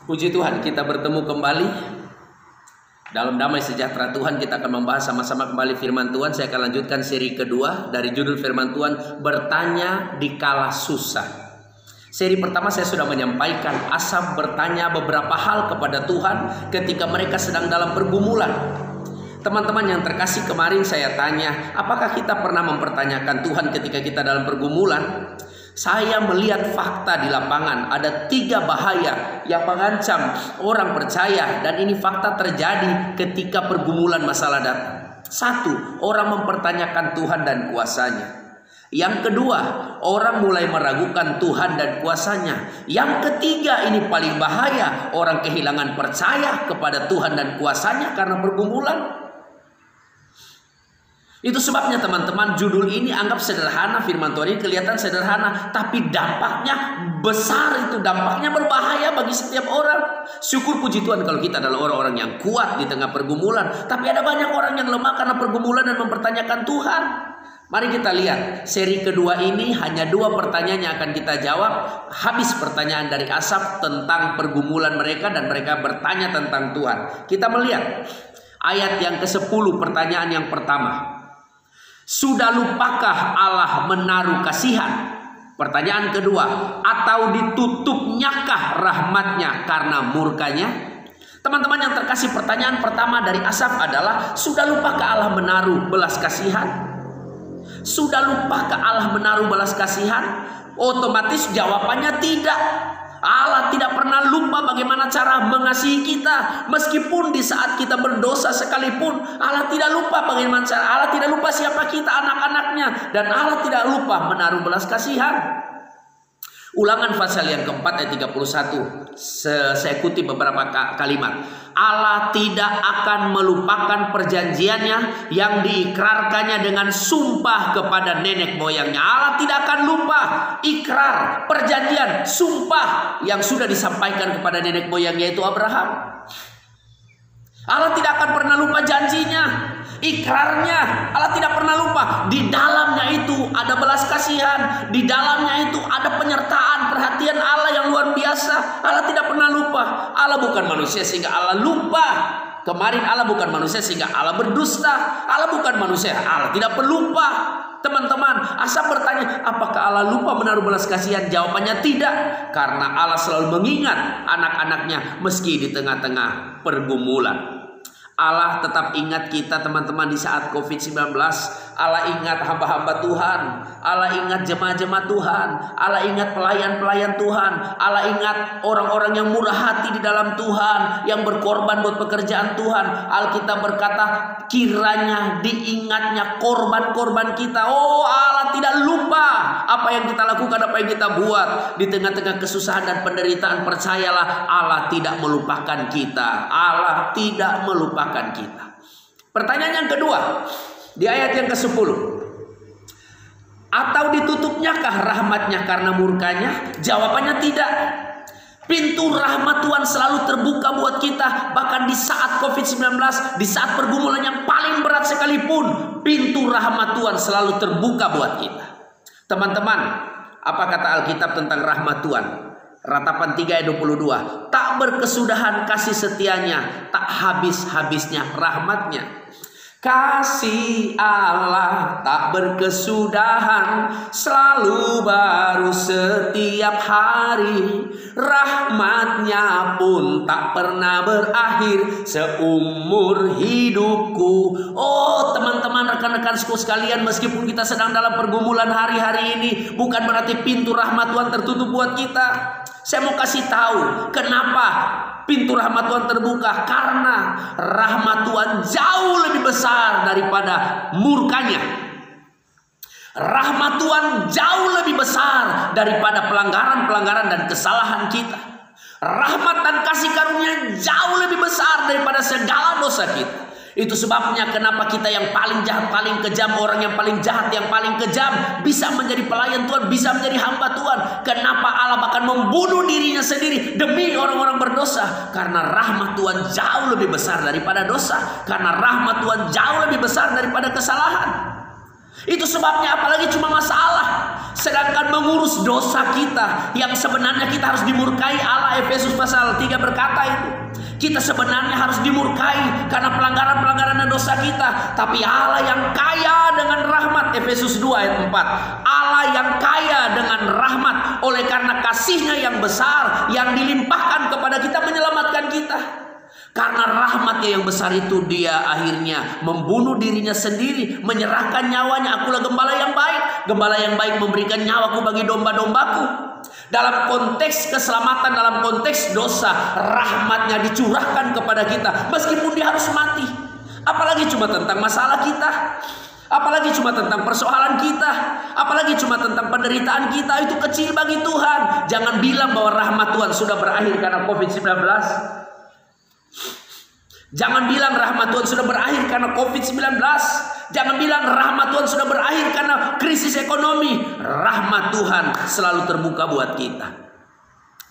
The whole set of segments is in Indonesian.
Puji Tuhan, kita bertemu kembali dalam damai sejahtera Tuhan. Kita akan membahas sama-sama kembali firman Tuhan. Saya akan lanjutkan seri kedua dari judul firman Tuhan, bertanya di kala susah. Seri pertama saya sudah menyampaikan, Asaf bertanya beberapa hal kepada Tuhan ketika mereka sedang dalam pergumulan. Teman-teman yang terkasih, kemarin saya tanya, apakah kita pernah mempertanyakan Tuhan ketika kita dalam pergumulan? Saya melihat fakta di lapangan, ada 3 bahaya yang mengancam orang percaya, dan ini fakta terjadi ketika pergumulan masalah datang. 1, orang mempertanyakan Tuhan dan kuasanya. Yang kedua, orang mulai meragukan Tuhan dan kuasanya. Yang ketiga, ini paling bahaya, orang kehilangan percaya kepada Tuhan dan kuasanya karena pergumulan. Itu sebabnya teman-teman, judul ini anggap sederhana, firman Tuhan ini kelihatan sederhana, tapi dampaknya besar, itu dampaknya berbahaya bagi setiap orang. Syukur puji Tuhan kalau kita adalah orang-orang yang kuat di tengah pergumulan, tapi ada banyak orang yang lemah karena pergumulan dan mempertanyakan Tuhan. Mari kita lihat seri kedua ini, hanya 2 pertanyaan yang akan kita jawab. Habis pertanyaan dari Asaf tentang pergumulan mereka dan mereka bertanya tentang Tuhan. Kita melihat ayat yang ke-10, pertanyaan yang pertama. Sudah lupakah Allah menaruh kasihan? Pertanyaan kedua, atau ditutupnyakah rahmatnya karena murkanya? Teman-teman yang terkasih, pertanyaan pertama dari Asaf adalah, sudah lupakah Allah menaruh belas kasihan? Sudah lupakah Allah menaruh belas kasihan? Otomatis jawabannya tidak. Allah tidak pernah lupa bagaimana cara mengasihi kita. Meskipun di saat kita berdosa sekalipun, Allah tidak lupa bagaimana cara. Allah tidak lupa siapa kita, anak-anaknya. Dan Allah tidak lupa menaruh belas kasihan. Ulangan pasal yang keempat ayat 31. Saya kutip beberapa kalimat. Allah tidak akan melupakan perjanjiannya yang diikrarkannya dengan sumpah kepada nenek moyangnya. Allah tidak akan lupa ikrar, perjanjian, sumpah yang sudah disampaikan kepada nenek moyangnya, yaitu Abraham. Allah tidak akan pernah lupa janjinya, ikrarnya. Allah tidak pernah lupa. Di dalamnya itu ada belas kasihan, di dalamnya itu ada penyertaan, perhatian Allah yang luar biasa. Allah tidak pernah lupa. Allah bukan manusia sehingga Allah lupa. Kemarin Allah bukan manusia sehingga Allah berdusta. Allah bukan manusia, Allah tidak pelupa. Teman-teman, Asaf bertanya, apakah Allah lupa menaruh belas kasihan? Jawabannya tidak, karena Allah selalu mengingat anak-anaknya meski di tengah-tengah pergumulan. Allah tetap ingat kita, teman-teman, di saat COVID-19. Allah ingat hamba-hamba Tuhan. Allah ingat jemaat-jemaat Tuhan. Allah ingat pelayan-pelayan Tuhan. Allah ingat orang-orang yang murah hati di dalam Tuhan, yang berkorban buat pekerjaan Tuhan. Alkitab berkata, kiranya diingatnya korban-korban kita. Oh, Allah tidak lupa apa yang kita lakukan, apa yang kita buat. Di tengah-tengah kesusahan dan penderitaan, percayalah, Allah tidak melupakan kita. Allah tidak melupakan kita. Pertanyaan yang kedua, di ayat yang ke-10. Atau ditutupnyakah rahmatnya karena murkanya? Jawabannya tidak. Pintu rahmat Tuhan selalu terbuka buat kita. Bahkan di saat COVID-19, di saat pergumulan yang paling berat sekalipun, pintu rahmat Tuhan selalu terbuka buat kita. Teman-teman, apa kata Alkitab tentang rahmat Tuhan? Ratapan 3 ayat 22. Tak berkesudahan kasih setianya, tak habis-habisnya rahmatnya. Kasih Allah tak berkesudahan, selalu baru setiap hari. Rahmatnya pun tak pernah berakhir seumur hidupku. Oh teman-teman, rekan-rekanku sekalian, meskipun kita sedang dalam pergumulan hari-hari ini, bukan berarti pintu rahmat Tuhan tertutup buat kita. Saya mau kasih tahu kenapa pintu rahmat Tuhan terbuka. Karena rahmat Tuhan jauh lebih besar daripada murkanya. Rahmat Tuhan jauh lebih besar daripada pelanggaran-pelanggaran dan kesalahan kita. Rahmat dan kasih karunia jauh lebih besar daripada segala dosa kita. Itu sebabnya kenapa kita yang paling jahat, paling kejam, orang yang paling jahat, yang paling kejam bisa menjadi pelayan Tuhan, bisa menjadi hamba Tuhan. Kenapa Allah bahkan membunuh dirinya sendiri demi orang-orang berdosa? Karena rahmat Tuhan jauh lebih besar daripada dosa. Karena rahmat Tuhan jauh lebih besar daripada kesalahan. Itu sebabnya apalagi cuma masalah. Sedangkan mengurus dosa kita yang sebenarnya kita harus dimurkai Allah. Efesus pasal 3 berkata itu. Kita sebenarnya harus dimurkai karena pelanggaran-pelanggaran dan dosa kita. Tapi Allah yang kaya dengan rahmat. Efesus 2 ayat 4. Allah yang kaya dengan rahmat oleh karena kasih-Nya yang besar yang dilimpahkan kepada kita menyelamatkan kita. Karena rahmatnya yang besar itu dia akhirnya membunuh dirinya sendiri, menyerahkan nyawanya. Akulah gembala yang baik. Gembala yang baik memberikan nyawaku bagi domba-dombaku. Dalam konteks keselamatan, dalam konteks dosa, rahmatnya dicurahkan kepada kita meskipun dia harus mati. Apalagi cuma tentang masalah kita, apalagi cuma tentang persoalan kita, apalagi cuma tentang penderitaan kita. Itu kecil bagi Tuhan. Jangan bilang bahwa rahmat Tuhan sudah berakhir karena COVID-19. Jangan bilang rahmat Tuhan sudah berakhir karena COVID-19. Jangan bilang rahmat Tuhan sudah berakhir karena krisis ekonomi. Rahmat Tuhan selalu terbuka buat kita.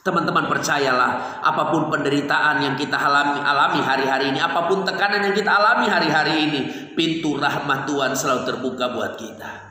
Teman-teman, percayalah, apapun penderitaan yang kita alami hari-hari ini, apapun tekanan yang kita alami hari-hari ini, pintu rahmat Tuhan selalu terbuka buat kita.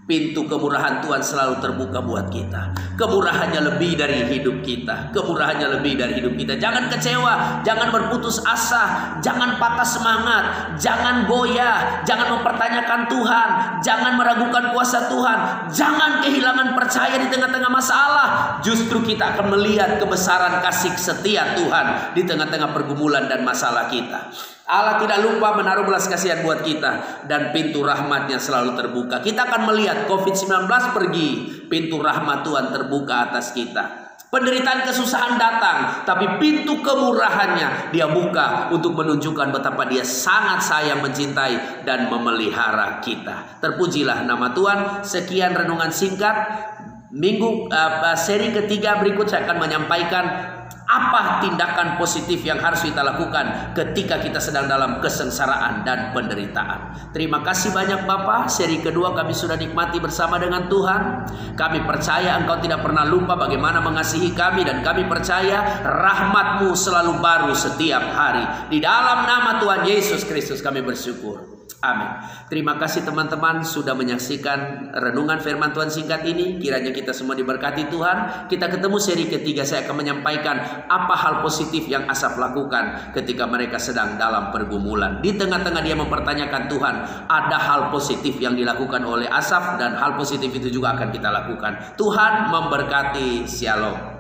Pintu kemurahan Tuhan selalu terbuka buat kita. Kemurahannya lebih dari hidup kita. Kemurahannya lebih dari hidup kita. Jangan kecewa, jangan berputus asa, jangan patah semangat, jangan goyah, jangan mempertanyakan Tuhan, jangan meragukan kuasa Tuhan, jangan kehilangan percaya di tengah-tengah masalah. Justru kita akan melihat kebesaran kasih setia Tuhan di tengah-tengah pergumulan dan masalah kita. Allah tidak lupa menaruh belas kasihan buat kita, dan pintu rahmatnya selalu terbuka. Kita akan melihat COVID-19 pergi, pintu rahmat Tuhan terbuka atas kita. Penderitaan, kesusahan datang, tapi pintu kemurahannya dia buka untuk menunjukkan betapa dia sangat sayang, mencintai, dan memelihara kita. Terpujilah nama Tuhan. Sekian renungan singkat. Seri ketiga berikut saya akan menyampaikan apa tindakan positif yang harus kita lakukan ketika kita sedang dalam kesengsaraan dan penderitaan. Terima kasih banyak Bapak. Seri kedua kami sudah nikmati bersama dengan Tuhan. Kami percaya Engkau tidak pernah lupa bagaimana mengasihi kami, dan kami percaya rahmat-Mu selalu baru setiap hari. Di dalam nama Tuhan Yesus Kristus kami bersyukur. Amin. Terima kasih teman-teman sudah menyaksikan renungan firman Tuhan singkat ini. Kiranya kita semua diberkati Tuhan. Kita ketemu seri ketiga. Saya akan menyampaikan apa hal positif yang Asaf lakukan ketika mereka sedang dalam pergumulan. Di tengah-tengah dia mempertanyakan Tuhan, ada hal positif yang dilakukan oleh Asaf, dan hal positif itu juga akan kita lakukan. Tuhan memberkati. Shalom.